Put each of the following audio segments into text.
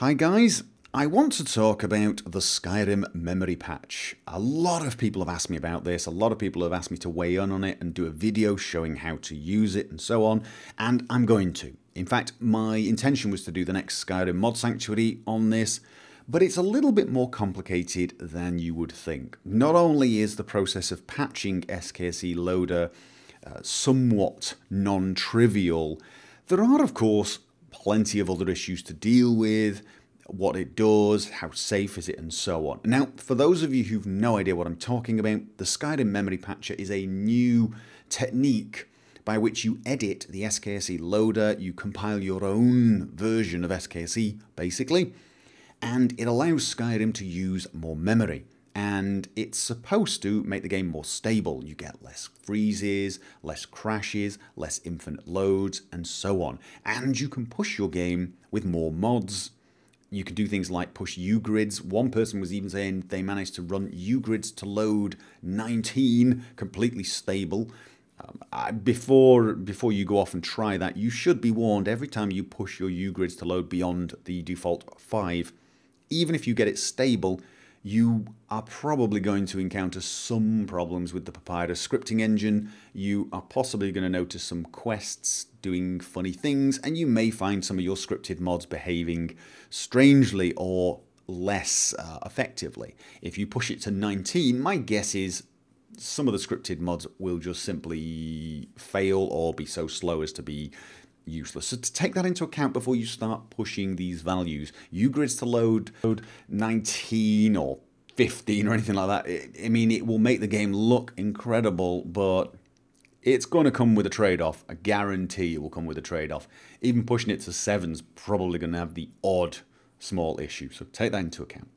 Hi guys, I want to talk about the Skyrim Memory Patch. A lot of people have asked me about this, a lot of people have asked me to weigh in on it and do a video showing how to use it and so on, and I'm going to. In fact, my intention was to do the next Skyrim Mod Sanctuary on this, but it's a little bit more complicated than you would think. Not only is the process of patching SKSE Loader somewhat non-trivial, there are of course plenty of other issues to deal with, what it does, how safe is it, and so on. Now, for those of you who've no idea what I'm talking about, the Skyrim Memory Patcher is a new technique by which you edit the SKSE loader, you compile your own version of SKSE, basically, and it allows Skyrim to use more memory. And it's supposed to make the game more stable. You get less freezes, less crashes, less infinite loads, and so on. And you can push your game with more mods. You can do things like push U-grids. One person was even saying they managed to run U-grids to load 19 completely stable. Before you go off and try that, you should be warned every time you push your U-grids to load beyond the default 5, even if you get it stable, you are probably going to encounter some problems with the Papyrus scripting engine. You are possibly going to notice some quests doing funny things, and you may find some of your scripted mods behaving strangely or less effectively. If you push it to 19, my guess is some of the scripted mods will just simply fail or be so slow as to be useless. So to take that into account before you start pushing these values. U-grids to load 19 or 15 or anything like that. I mean, it will make the game look incredible, but it's going to come with a trade-off. I guarantee it will come with a trade-off. Even pushing it to 7's probably going to have the odd small issue. So take that into account.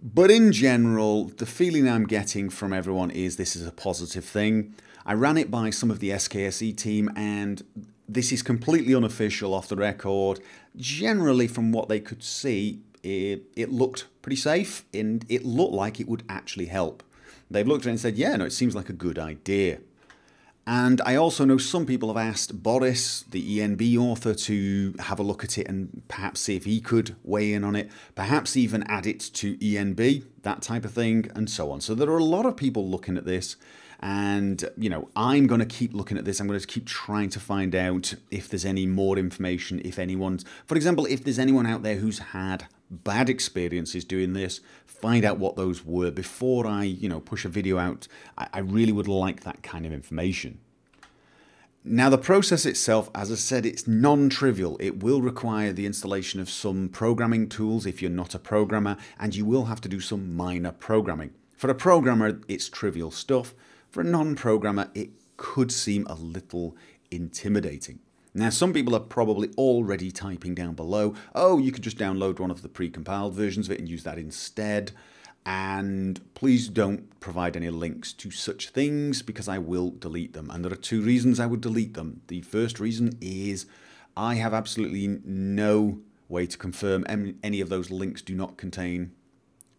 But in general, the feeling I'm getting from everyone is this is a positive thing. I ran it by some of the SKSE team, and this is completely unofficial, off the record. Generally, from what they could see, it looked pretty safe, and it looked like it would actually help. They've looked at it and said, yeah, no, it seems like a good idea. And I also know some people have asked Boris, the ENB author, to have a look at it and perhaps see if he could weigh in on it, perhaps even add it to ENB, that type of thing, and so on. So there are a lot of people looking at this, and, you know, I'm going to keep looking at this. I'm going to keep trying to find out if there's any more information, if anyone's, for example, if there's anyone out there who's had bad experiences doing this, find out what those were before I, you know, push a video out. I really would like that kind of information. Now, the process itself, as I said, it's non-trivial. It will require the installation of some programming tools if you're not a programmer, and you will have to do some minor programming. For a programmer, it's trivial stuff. For a non-programmer, it could seem a little intimidating. Now, some people are probably already typing down below, oh, you could just download one of the pre-compiled versions of it and use that instead. And please don't provide any links to such things because I will delete them. And there are two reasons I would delete them. The first reason is I have absolutely no way to confirm any of those links do not contain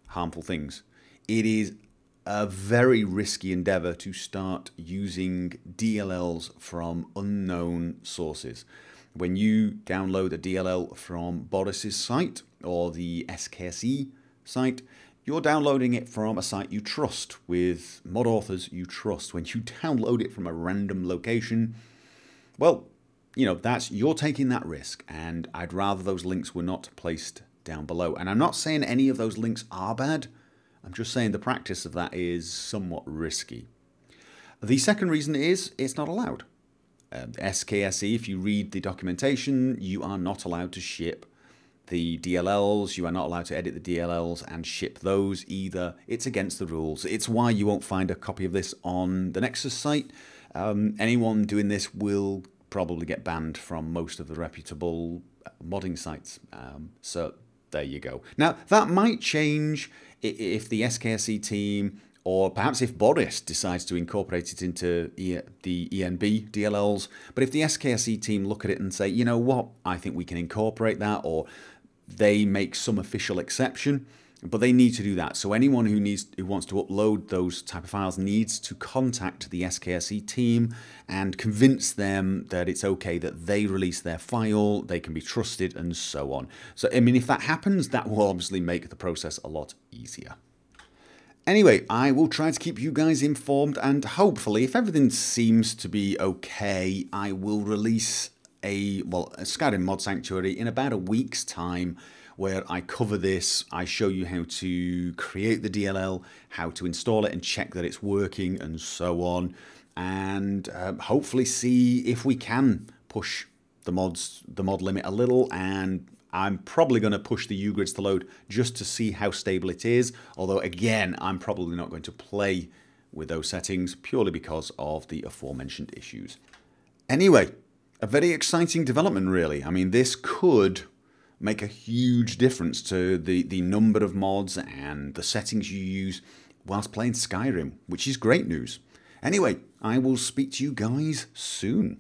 harmful things. It is a very risky endeavor to start using DLLs from unknown sources. When you download a DLL from Boris's site or the SKSE site, you're downloading it from a site you trust, with mod authors you trust. When you download it from a random location, well, you know, you're taking that risk, and I'd rather those links were not placed down below. And I'm not saying any of those links are bad. I'm just saying the practice of that is somewhat risky. The second reason is it's not allowed. SKSE, if you read the documentation, you are not allowed to ship the DLLs. You are not allowed to edit the DLLs and ship those either. It's against the rules. It's why you won't find a copy of this on the Nexus site. Anyone doing this will probably get banned from most of the reputable modding sites. So there you go. Now, that might change if the SKSE team, or perhaps if Boris decides to incorporate it into the ENB DLLs. But if the SKSE team look at it and say, you know what, I think we can incorporate that, or they make some official exception, But they need to do that. So anyone who wants to upload those type of files needs to contact the SKSE team and convince them that it's okay that they release their file, they can be trusted, and so on. So, I mean, if that happens, that will obviously make the process a lot easier. Anyway, I will try to keep you guys informed, and hopefully, if everything seems to be okay, I will release a Skyrim Mod Sanctuary in about a week's time, where I cover this, I show you how to create the DLL, how to install it and check that it's working, and so on, and hopefully see if we can push the mod limit a little. And I'm probably going to push the UGrids to load just to see how stable it is, although again, I'm probably not going to play with those settings purely because of the aforementioned issues. Anyway, a very exciting development, really. I mean, this could make a huge difference to the number of mods and the settings you use whilst playing Skyrim, which is great news. Anyway, I will speak to you guys soon.